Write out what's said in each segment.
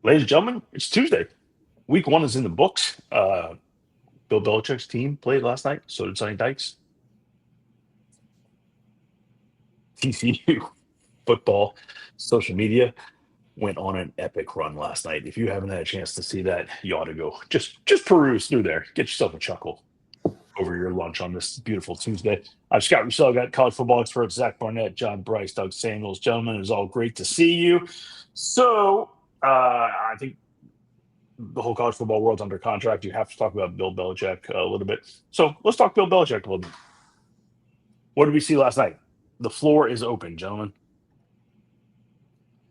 Ladies and gentlemen, it's Tuesday. Week 1 is in the books. Bill Belichick's team played last night. So did Sonny Dykes. TCU football social media went on an epic run last night. If you haven't had a chance to see that, you ought to go just peruse through there. Get yourself a chuckle over your lunch on this beautiful Tuesday. I'm Scott Russell. Got college football experts Zach Barnett, John Bryce, Doug Samuels. Gentlemen, it's all great to see you. So I think the whole college football world's under contract. You have to talk about Bill Belichick a little bit. So let's talk Bill Belichick a little bit. What did we see last night? The floor is open, gentlemen.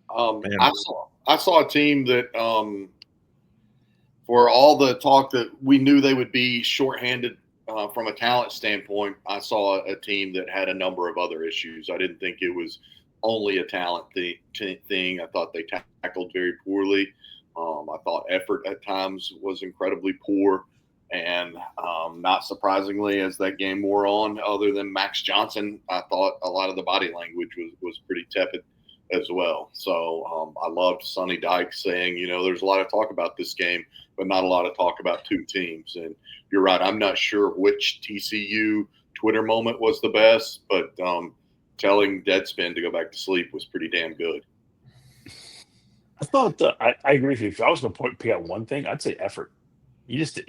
I saw a team that, for all the talk that we knew they would be shorthanded from a talent standpoint, I saw a team that had a number of other issues. I didn't think it was only a talent thing. I thought they tackled very poorly. I thought effort at times was incredibly poor. And not surprisingly, as that game wore on, other than Max Johnson, I thought a lot of the body language was pretty tepid as well. So I loved Sonny Dykes saying, there's a lot of talk about this game, but not a lot of talk about two teams. And you're right. I'm not sure which TCU Twitter moment was the best, but telling Deadspin to go back to sleep was pretty damn good. I thought I agree with you. If I was going to pick out one thing, I'd say effort. You just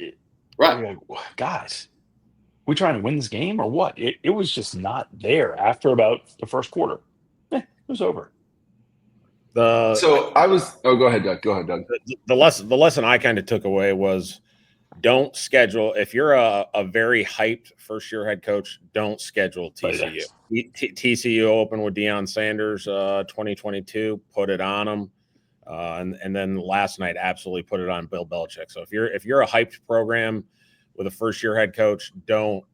Right. like, guys, we trying to win this game or what? It was just not there after about the first quarter. It was over. Go ahead, Doug. Go ahead, Doug. The lesson I kind of took away was don't schedule. If you're a very hyped first year head coach, don't schedule TCU. TCU opened with Deion Sanders 2022, put it on them. And then last night absolutely put it on Bill Belichick. So if you're a hyped program with a first year head coach, don't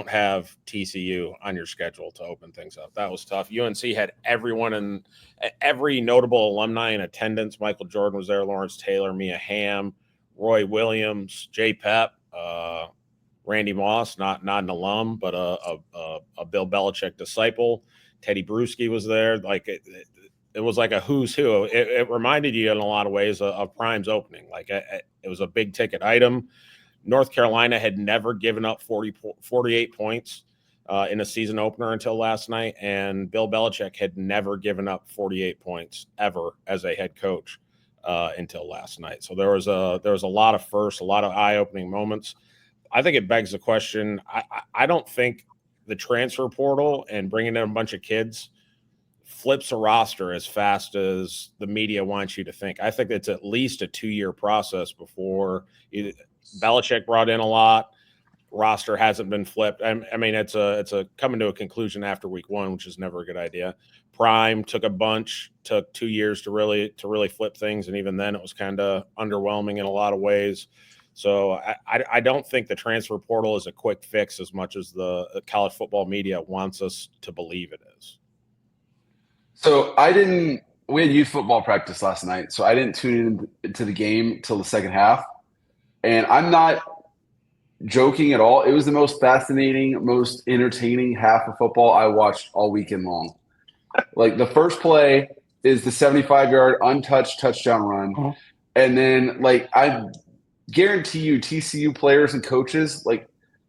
have TCU on your schedule to open things up. That was tough. UNC had every notable alumni in attendance. Michael Jordan was there, Lawrence Taylor, Mia Hamm, Roy Williams, Jay Pep, Randy Moss, not an alum, but a Bill Belichick disciple. Teddy Bruschi was there. It was like a who's who. It reminded you in a lot of ways of Prime's opening. It was a big ticket item. North Carolina had never given up 48 points in a season opener until last night, and Bill Belichick had never given up 48 points ever as a head coach until last night. So there was a lot of firsts, a lot of eye-opening moments. I think it begs the question. I don't think the transfer portal and bringing in a bunch of kids flips a roster as fast as the media wants you to think. I think it's at least a 2-year process before Belichick brought in a lot. Roster hasn't been flipped. I mean, it's a coming to a conclusion after week 1, which is never a good idea. Prime took 2 years to really flip things, and even then it was kind of underwhelming in a lot of ways. So I don't think the transfer portal is a quick fix as much as the college football media wants us to believe it is. So we had youth football practice last night, so I didn't tune into the game till the second half. And I'm not joking at all. It was the most fascinating, most entertaining half of football I watched all weekend long. The first play is the 75-yard untouched touchdown run. Uh-huh. And then, I guarantee you TCU players and coaches,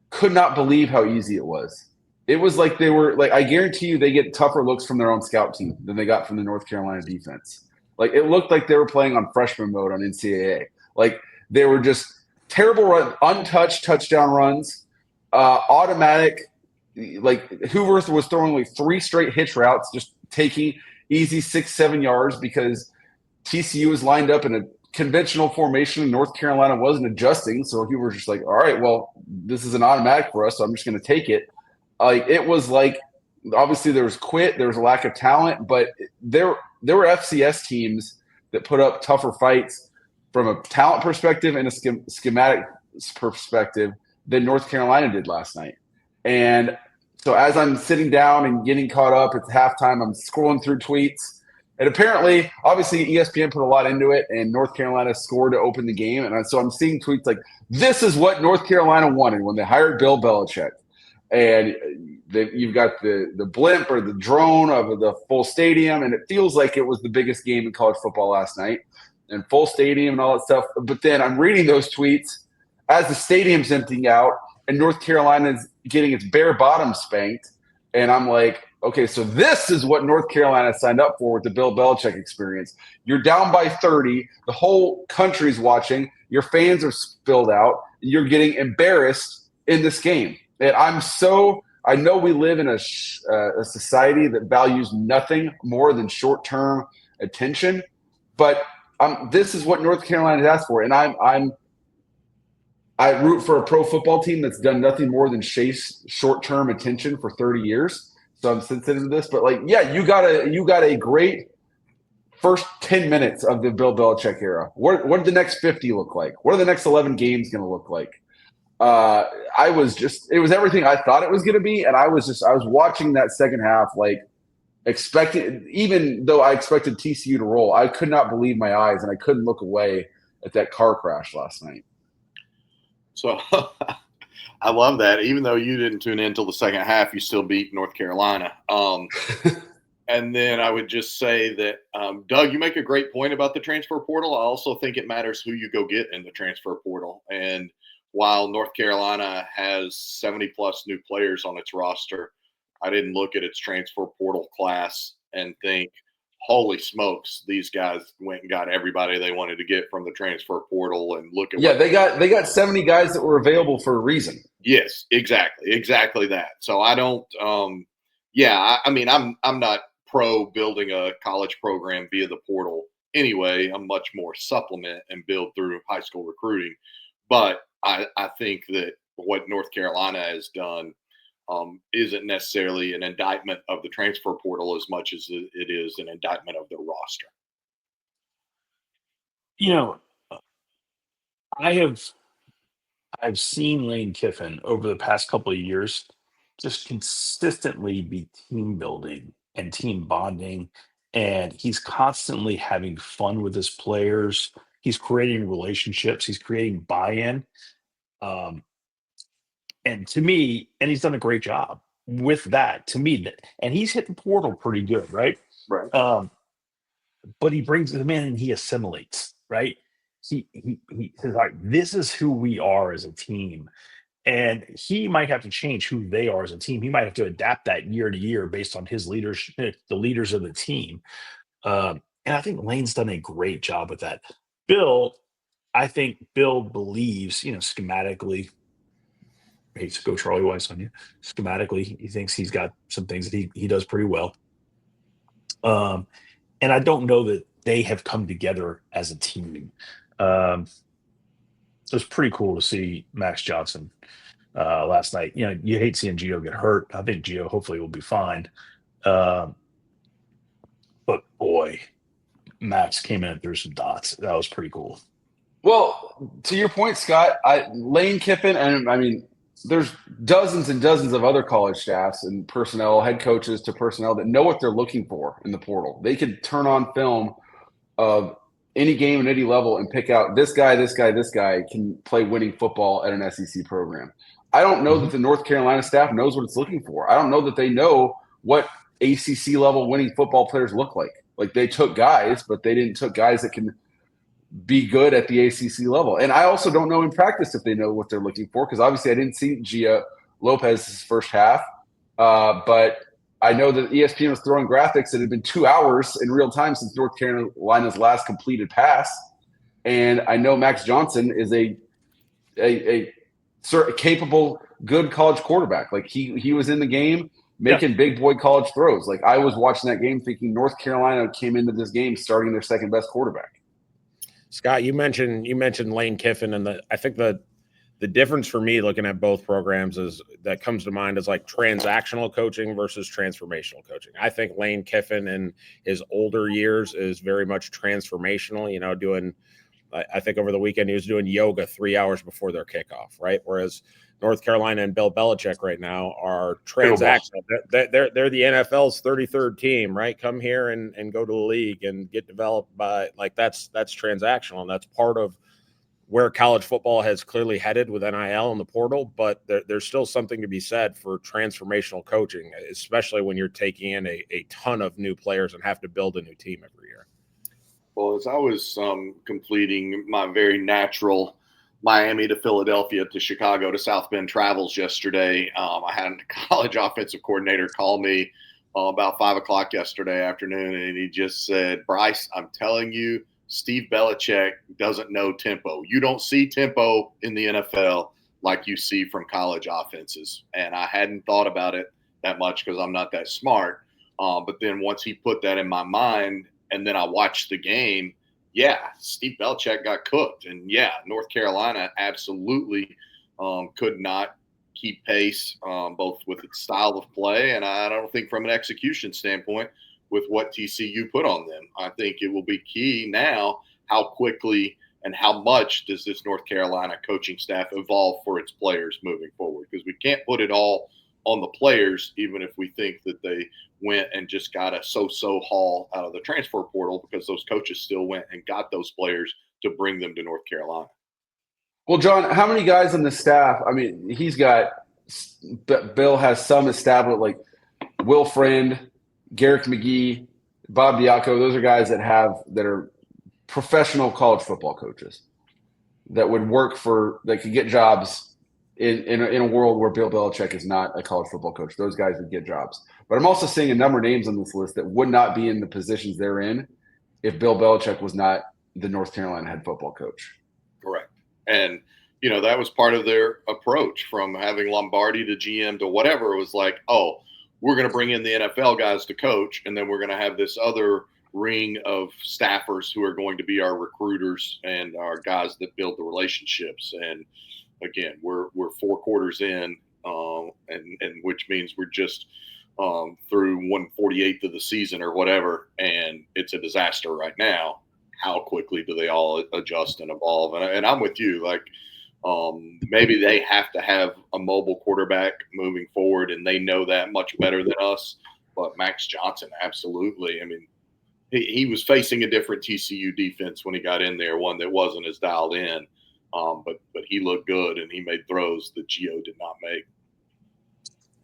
could not believe how easy it was. It was like they were I guarantee you they get tougher looks from their own scout team than they got from the North Carolina defense. It looked like they were playing on freshman mode on NCAA. They were just terrible untouched touchdown runs, automatic. Hoover was throwing 3 straight hitch routes, just taking easy 6-7 yards because TCU was lined up in a conventional formation and North Carolina wasn't adjusting. So Hoover was just all right, well, this is an automatic for us, so I'm just going to take it. It was obviously there was quit, there was a lack of talent, but there were FCS teams that put up tougher fights from a talent perspective and a schematic perspective than North Carolina did last night. And so as I'm sitting down and getting caught up at halftime, I'm scrolling through tweets. And apparently, obviously, ESPN put a lot into it, and North Carolina scored to open the game. And so I'm seeing tweets this is what North Carolina wanted when they hired Bill Belichick. And you've got the blimp or the drone of the full stadium, and it feels like it was the biggest game in college football last night. and full stadium and all that stuff. But then I'm reading those tweets as the stadium's emptying out and North Carolina's getting its bare bottom spanked. And I'm like, okay, so this is what North Carolina signed up for with the Bill Belichick experience. You're down by 30. The whole country's watching. Your fans are spilled out. You're getting embarrassed in this game. And I know we live in a society that values nothing more than short-term attention, but this is what North Carolina has asked for. And I root for a pro football team that's done nothing more than chase short-term attention for 30 years. So I'm sensitive to this, but you got a great first 10 minutes of the Bill Belichick era. What did the next 50 look like? What are the next 11 games going to look like? It was everything I thought it was going to be. And I was watching that second half, expecting, even though I expected TCU to roll, I could not believe my eyes and I couldn't look away at that car crash last night. So I love that. Even though you didn't tune in until the second half, you still beat North Carolina. And then I would just say that, Doug, you make a great point about the transfer portal. I also think it matters who you go get in the transfer portal. And while North Carolina has 70-plus new players on its roster, I didn't look at its transfer portal class and think, holy smokes, these guys went and got everybody they wanted to get from the transfer portal and look at they got 70 guys that were available for a reason. Yes, exactly that. So I don't I'm not pro building a college program via the portal anyway. I'm much more supplement and build through high school recruiting. But I think that what North Carolina has done isn't necessarily an indictment of the transfer portal as much as it is an indictment of the roster. I've seen Lane Kiffin over the past couple of years just consistently be team building and team bonding, and he's constantly having fun with his players. He's creating relationships. He's creating buy-in. And to me, and he's done a great job with that. To me, and he's hit the portal pretty good, right? Right. But he brings them in and he assimilates, right? He says, all right, this is who we are as a team. And he might have to change who they are as a team. He might have to adapt that year to year based on his leadership, the leaders of the team. And I think Lane's done a great job with that. I think Bill believes, schematically, I hate to go Charlie Weiss on you. Schematically, he thinks he's got some things that he does pretty well. And I don't know that they have come together as a team. So it's pretty cool to see Max Johnson last night. You hate seeing Gio get hurt. I think Gio hopefully will be fine. But boy, Max came in and threw some dots. That was pretty cool. Well, to your point, Scott, Lane Kiffin, and I mean, there's dozens and dozens of other college staffs and personnel, head coaches to personnel that know what they're looking for in the portal. They could turn on film of any game at any level and pick out this guy can play winning football at an SEC program. I don't know that the North Carolina staff knows what it's looking for. I don't know that they know what ACC level winning football players look like. Like, they took guys, but they didn't took guys that can be good at the ACC level. And I also don't know in practice if they know what they're looking for, because obviously I didn't see Gia Lopez's first half. But I know that ESPN was throwing graphics that had been 2 hours in real time since North Carolina's last completed pass. And I know Max Johnson is a capable, good college quarterback. Like, he was in the game making big boy college throws. Like, I was watching that game thinking North Carolina came into this game starting their second best quarterback. Scott, you mentioned Lane Kiffin, and I think the difference for me looking at both programs that comes to mind is like transactional coaching versus transformational coaching. I think Lane Kiffin in his older years is very much transformational, I think over the weekend he was doing yoga 3 hours before their kickoff, right? Whereas North Carolina and Bill Belichick right now are transactional. They're the NFL's 33rd team, right? Come here and go to the league and get developed by, like, that's transactional, and that's part of where college football has clearly headed with NIL and the portal. But there's still something to be said for transformational coaching, especially when you're taking in a ton of new players and have to build a new team every year. Well, as I was completing my very natural Miami to Philadelphia to Chicago to South Bend travels yesterday, I had a college offensive coordinator call me about 5 o'clock yesterday afternoon, and he just said, "Bryce, I'm telling you, Steve Belichick doesn't know tempo. You don't see tempo in the NFL like you see from college offenses." And I hadn't thought about it that much because I'm not that smart. But then once he put that in my mind, and then I watched the game, yeah, Steve Belichick got cooked. And yeah, North Carolina absolutely could not keep pace, both with its style of play and I don't think from an execution standpoint with what TCU put on them. I think it will be key now how quickly and how much does this North Carolina coaching staff evolve for its players moving forward, because we can't put it all on the players, even if we think that they went and just got a so-so haul out of the transfer portal, because those coaches still went and got those players to bring them to North Carolina. Well, John, how many guys on the staff? I mean, Bill has some established, like Will Friend, Garrick McGee, Bob Diaco. Those are guys that are professional college football coaches that would work that could get jobs in a world where Bill Belichick is not a college football coach. Those guys would get jobs. But I'm also seeing a number of names on this list that would not be in the positions they're in if Bill Belichick was not the North Carolina head football coach. Correct. And, that was part of their approach from having Lombardi to GM to whatever. It was like, oh, we're going to bring in the NFL guys to coach, and then we're going to have this other ring of staffers who are going to be our recruiters and our guys that build the relationships. And again, we're 4 quarters in, and which means we're just through 1/48 of the season or whatever, and it's a disaster right now. How quickly do they all adjust and evolve? And I'm with you. Like, maybe they have to have a mobile quarterback moving forward, and they know that much better than us. But Max Johnson, absolutely. I mean, he was facing a different TCU defense when he got in there, one that wasn't as dialed in. But he looked good, and he made throws that Gio did not make.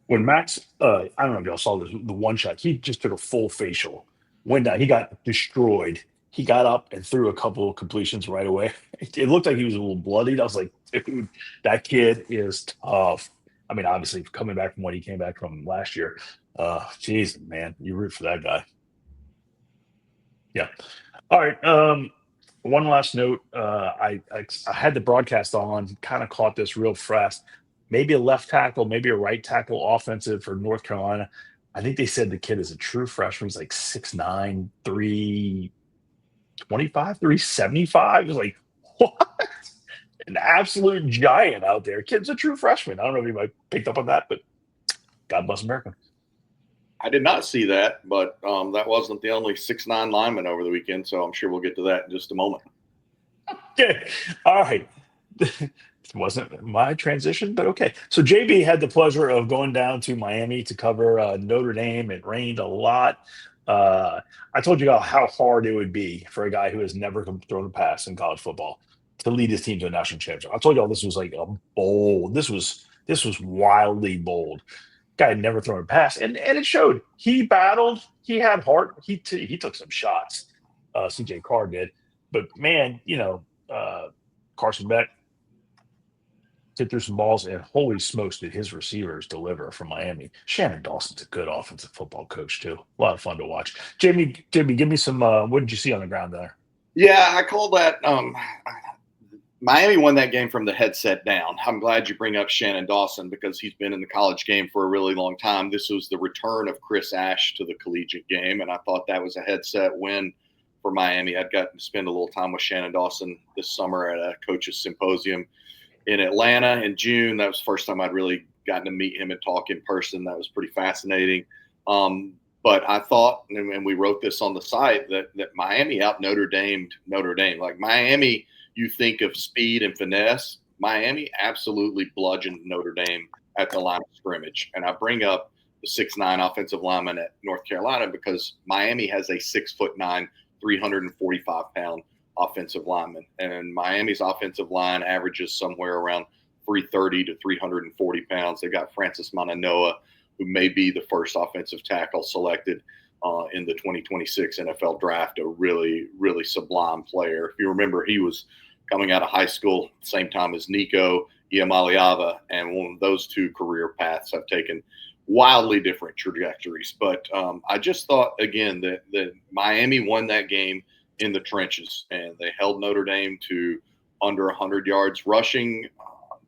When Max, I don't know if y'all saw this, the one shot, he just took a full facial, went down, he got destroyed. He got up and threw a couple of completions right away. It looked like he was a little bloodied. I was like, dude, that kid is tough. I mean, obviously, coming back from what he came back from last year, geez, man, you root for that guy. Yeah. All right. One last note. I had the broadcast on, kind of caught this real fast. Maybe a left tackle, maybe a right tackle offensive for North Carolina. I think they said the kid is a true freshman. He's like 6'9", 325, 375. It was like, what? An absolute giant out there. Kid's a true freshman. I don't know if anybody picked up on that, but God bless America. I did not see that, but that wasn't the only 6'9" lineman over the weekend, so I'm sure we'll get to that in just a moment. Okay. All right. It wasn't my transition, but okay. So JB had the pleasure of going down to Miami to cover Notre Dame. It rained a lot. I told you how hard it would be for a guy who has never thrown a pass in college football to lead his team to a national championship. I told y'all this was like a bold. This was wildly bold. Guy had never thrown a pass, and it showed. He battled. He had heart. He took some shots. CJ Carr did, but man, Carson Beck hit through some balls, and holy smokes, did his receivers deliver from Miami. Shannon Dawson's a good offensive football coach too. A lot of fun to watch. Jamie, give me some. What did you see on the ground there? Yeah, I call that. Miami won that game from the headset down. I'm glad you bring up Shannon Dawson because he's been in the college game for a really long time. This was the return of Chris Ash to the collegiate game, and I thought that was a headset win for Miami. I'd gotten to spend a little time with Shannon Dawson this summer at a coaches symposium in Atlanta in June. That was the first time I'd really gotten to meet him and talk in person. That was pretty fascinating. But I thought, and we wrote this on the site, that Miami out Notre Dame. Like Miami, you think of speed and finesse. Miami absolutely bludgeoned Notre Dame at the line of scrimmage. And I bring up the 6'9" offensive lineman at North Carolina because Miami has a 6'9", 345-pound offensive lineman. And Miami's offensive line averages somewhere around 330 to 340 pounds. They got Francis Mananoa, who may be the first offensive tackle selected in the 2026 NFL draft, a really, really sublime player. If you remember, he was coming out of high school at the same time as Nico Iamaleava, and one of those two career paths have taken wildly different trajectories. But I just thought, again, that Miami won that game in the trenches, and they held Notre Dame to under 100 yards rushing.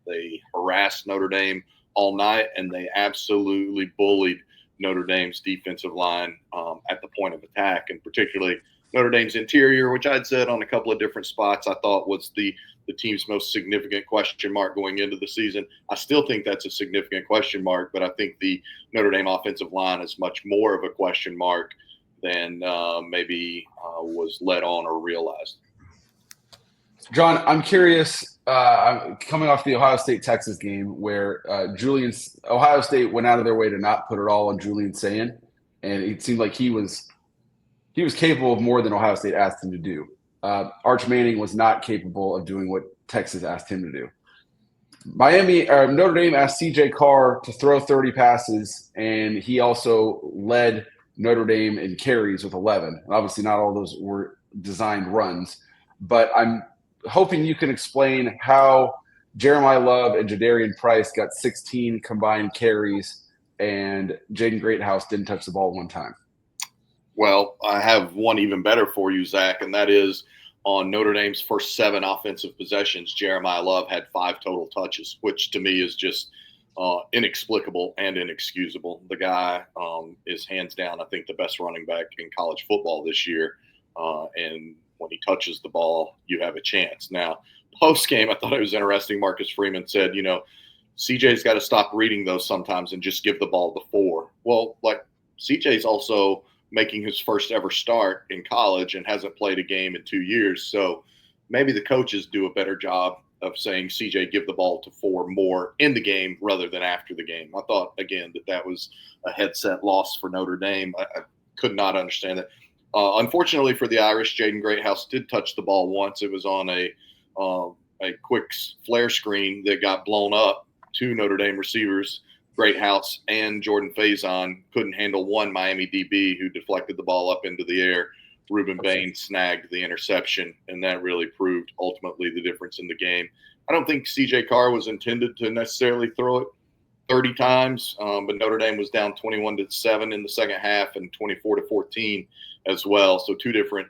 They harassed Notre Dame all night, and they absolutely bullied Notre Dame's defensive line at the point of attack, and particularly Notre Dame's interior, which I'd said on a couple of different spots I thought was the team's most significant question mark going into the season. I still think that's a significant question mark, but I think the Notre Dame offensive line is much more of a question mark than maybe was let on or realized. John, I'm curious. I'm coming off the Ohio State-Texas game where Ohio State went out of their way to not put it all on Julian Sayin, and it seemed like he was capable of more than Ohio State asked him to do. Arch Manning was not capable of doing what Texas asked him to do. Notre Dame asked C.J. Carr to throw 30 passes, and he also led Notre Dame in carries with 11. And obviously, not all those were designed runs, but I'm hoping you can explain how Jeremiah Love and Jadarian Price got 16 combined carries, and Jaden Greathouse didn't touch the ball one time. Well, I have one even better for you, Zach, and that is on Notre Dame's first 7 offensive possessions, Jeremiah Love had 5 total touches, which to me is just inexplicable and inexcusable. The guy is hands down, I think, the best running back in college football this year, and when he touches the ball, you have a chance. Now, post-game, I thought it was interesting. Marcus Freeman said, CJ's got to stop reading those sometimes and just give the ball to 4. Well, CJ's also making his first ever start in college and hasn't played a game in 2 years. So maybe the coaches do a better job of saying, CJ, give the ball to 4 more in the game rather than after the game. I thought, again, that was a headset loss for Notre Dame. I could not understand that. Unfortunately for the Irish, Jaden Greathouse did touch the ball once. It was on a quick flare screen that got blown up. 2 Notre Dame receivers, Greathouse and Jordan Faison, couldn't handle one Miami DB who deflected the ball up into the air. Reuben Bain snagged the interception, and that really proved ultimately the difference in the game. I don't think C.J. Carr was intended to necessarily throw it 30 times, but Notre Dame was down 21-7 in the second half and 24-14 as well. So 2 different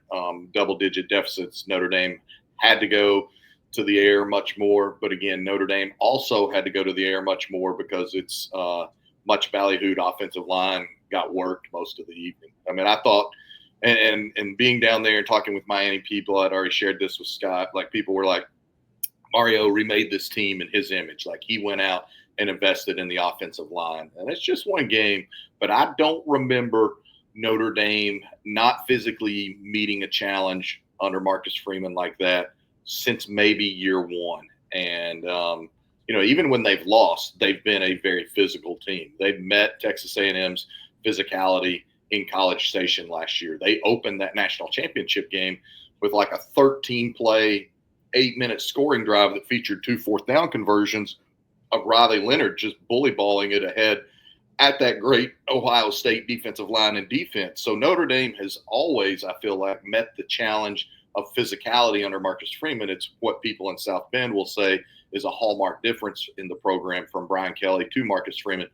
double-digit deficits. Notre Dame had to go to the air much more, but again, Notre Dame also had to go to the air much more because its much ballyhooed offensive line got worked most of the evening. I mean, I thought, and being down there and talking with Miami people, I'd already shared this with Scott. People were like, Mario remade this team in his image. He went out and invested in the offensive line, and it's just one game. But I don't remember Notre Dame not physically meeting a challenge under Marcus Freeman like that since maybe year 1. And, even when they've lost, they've been a very physical team. They've met Texas A&M's physicality in College Station last year. They opened that national championship game with a 13-play, 8-minute scoring drive that featured 2 fourth-down conversions of Riley Leonard just bully-balling it ahead at that great Ohio State defensive line and defense. So Notre Dame has always, I feel like, met the challenge of physicality under Marcus Freeman. It's what people in South Bend will say is a hallmark difference in the program from Brian Kelly to Marcus Freeman.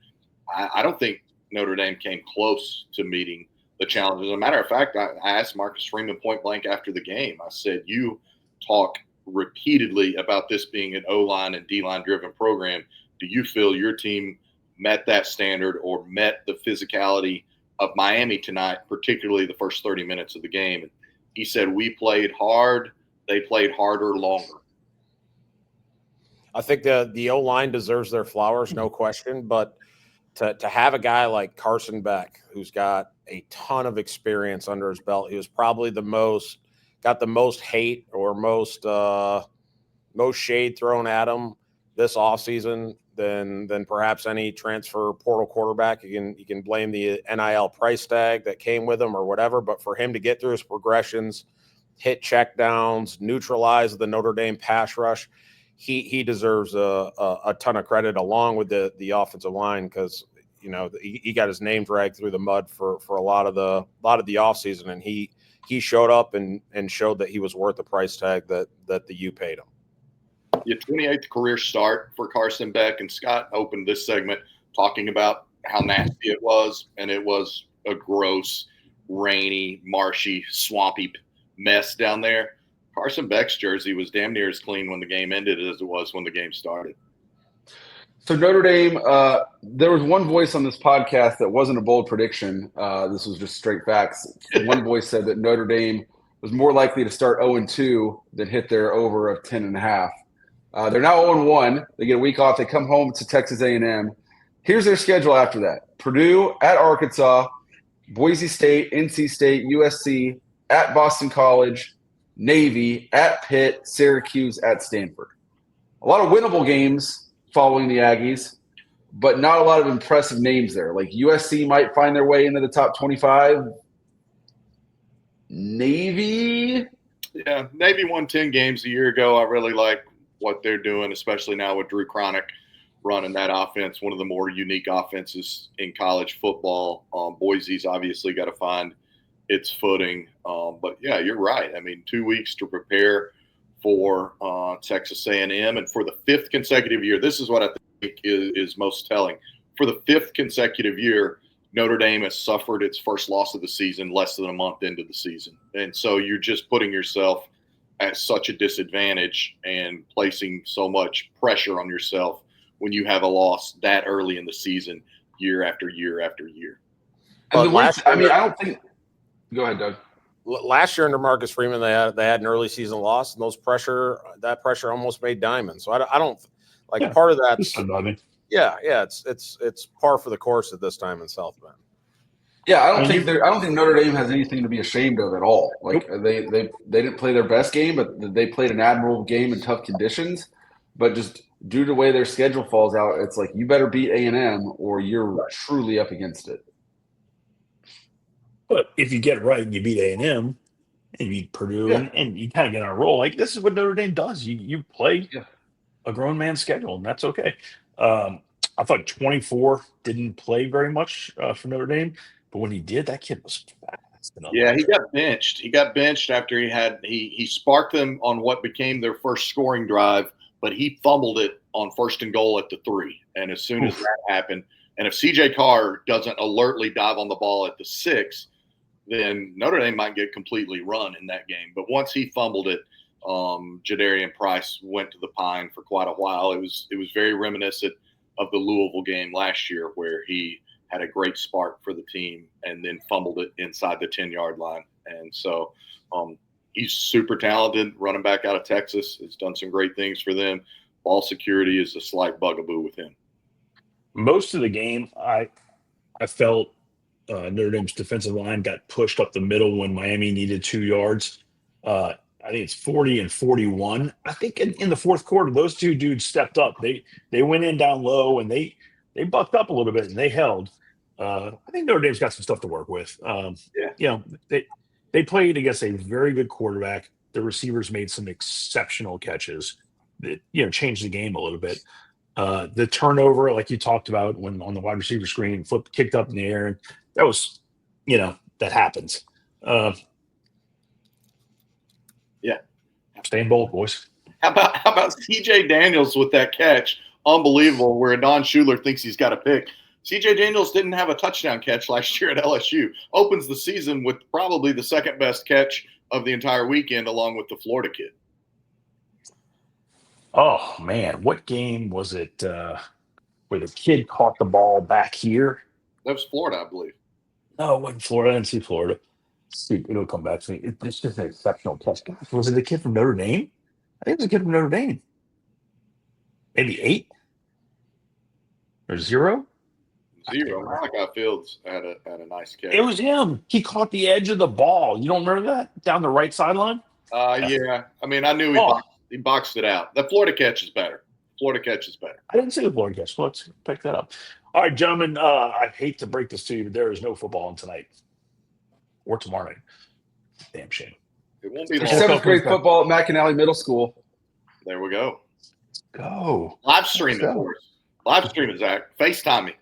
I don't think Notre Dame came close to meeting the challenge. As a matter of fact, I asked Marcus Freeman point blank after the game. I said, you talk repeatedly about this being an O-line and D-line driven program. Do you feel your team met that standard or met the physicality of Miami tonight, particularly the first 30 minutes of the game? And he said, we played hard. They played harder, longer. I think the O-line deserves their flowers, no question. But to have a guy like Carson Beck, who's got a ton of experience under his belt, he was probably got the most hate or most shade thrown at him this offseason than perhaps any transfer portal quarterback. You can blame the NIL price tag that came with him or whatever, but for him to get through his progressions, hit checkdowns, neutralize the Notre Dame pass rush, he deserves a ton of credit along with the offensive line, because he got his name dragged through the mud for a lot of the offseason, and he showed up and showed that he was worth the price tag that the U paid him. Your 28th career start for Carson Beck, and Scott opened this segment talking about how nasty it was, and it was a gross, rainy, marshy, swampy mess down there. Carson Beck's jersey was damn near as clean when the game ended as it was when the game started. So Notre Dame, there was one voice on this podcast that wasn't a bold prediction. This was just straight facts. One voice said that Notre Dame was more likely to start 0-2 than hit their over of 10.5. They're now 0-1. They get a week off. They come home to Texas A&M. Here's their schedule after that. Purdue at Arkansas, Boise State, NC State, USC, at Boston College, Navy, at Pitt, Syracuse, at Stanford. A lot of winnable games following the Aggies, but not a lot of impressive names there. Like USC might find their way into the top 25. Navy? Yeah, Navy won 10 games a year ago. I really like what they're doing, especially now with Drew Cronick running that offense, one of the more unique offenses in college football. Boise's obviously got to find its footing. But, yeah, you're right. I mean, 2 weeks to prepare for Texas A&M. And for the fifth consecutive year, this is what I think is most telling. For the fifth consecutive year, Notre Dame has suffered its first loss of the season less than a month into the season. And so you're just putting yourself at such a disadvantage and placing so much pressure on yourself when you have a loss that early in the season, year after year after year. And the last, I don't think – go ahead, Doug. Last year under Marcus Freeman, they had an early season loss, and that pressure almost made diamonds. So I don't like part of that's it's par for the course at this time in South Bend. Yeah, I don't think Notre Dame has anything to be ashamed of at all. Like they didn't play their best game, but they played an admirable game in tough conditions. But just due to the way their schedule falls out, it's like you better beat A&M or you're truly up against it. But if you get it right and you beat A&M and you beat Purdue and you kind of get on a roll, like this is what Notre Dame does. You play a grown man's schedule, and that's okay. I thought 24 didn't play very much for Notre Dame, but when he did, that kid was fast. Yeah, he got benched. He got benched after he sparked them on what became their first scoring drive, but he fumbled it on 1st and goal at the 3. And as soon as that happened, and if C.J. Carr doesn't alertly dive on the ball at the 6, then Notre Dame might get completely run in that game. But once he fumbled it, Jadarian Price went to the pine for quite a while. It was very reminiscent of the Louisville game last year where he had a great spark for the team and then fumbled it inside the 10-yard line. And so he's super talented, running back out of Texas. Has done some great things for them. Ball security is a slight bugaboo with him. Most of the game, I felt Notre Dame's defensive line got pushed up the middle when Miami needed 2 yards. I think it's 40 and 41. I think in the fourth quarter, those two dudes stepped up. They went in down low and they bucked up a little bit and they held. I think Notre Dame's got some stuff to work with. They played against a very good quarterback. The receivers made some exceptional catches that changed the game a little bit. The turnover, like you talked about, when on the wide receiver screen, kicked up in the air, and that was, that happens. Staying bold, boys. How about C.J. Daniels with that catch? Unbelievable, where Don Schuler thinks he's got a pick. C.J. Daniels didn't have a touchdown catch last year at LSU. Opens the season with probably the second best catch of the entire weekend, along with the Florida kid. Oh, man. What game was it where the kid caught the ball back here? That was Florida, I believe. No, it wasn't Florida. I didn't see Florida. See, it'll come back to me. It's just an exceptional catch. Was it the kid from Notre Dame? I think it was a kid from Notre Dame. Maybe 8 or 0? 0. Malachi Fields had a nice catch. It was him. He caught the edge of the ball. You don't remember that? Down the right sideline? Yeah. I mean, I knew he boxed it out. The Florida catch is better. I didn't see the Florida catch. Let's pick that up. All right, gentlemen, I hate to break this to you, but there is no football on tonight or tomorrow night. Damn shame. It won't be There's long. 7th grade football at McAnally Middle School. There we go. Go. Live streaming, of course. Live streaming, Zach. FaceTime me.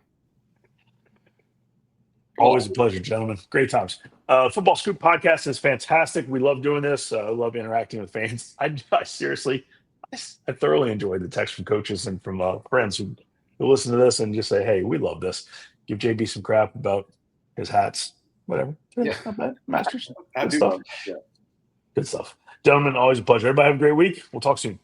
Always a pleasure, gentlemen. Great times. Football Scoop podcast is fantastic. We love doing this. I love interacting with fans. I seriously, I thoroughly enjoy the text from coaches and from friends who listen to this and just say, hey, we love this. Give JB some crap about his hats, whatever. Yeah. Not bad. Masters. I Good do stuff. love it. Yeah. Good stuff. Gentlemen, always a pleasure. Everybody have a great week. We'll talk soon.